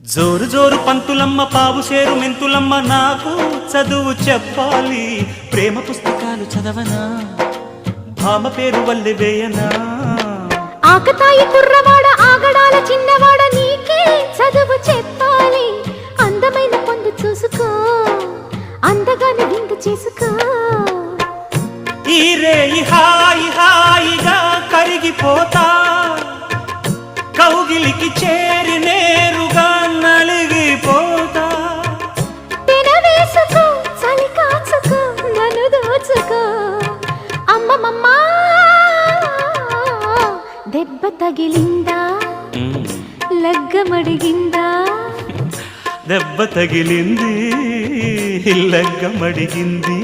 జోరు జోరు పంతులమ్మ పావు సేరు మెంతులమ్మ నాకు చదువు చెప్పాలి ప్రేమ పుస్తకాలు చదవనా భామ పేరు వల్లె వేయనా ఆకతాయి కుర్రవాడ ఆగడాల చిన్నవాడ నీకే చదువు చెప్పాలి అందమైన పొందు చూసుకో అందగాని విందు చేసుకో ఈ రేయి హాయి హాయిగా కరిగిపోతా కౌగిలికి చేరి నేరుగా నలిగిపోతా తెనవేసుకో చలి కాచుకో నన్ను దోచుకో అమ్మమ్మమ్మా దెబ్బ తగిలిందా లగ్గమడిగిందా దెబ్బ తగిలింది లగ్గమడిగింది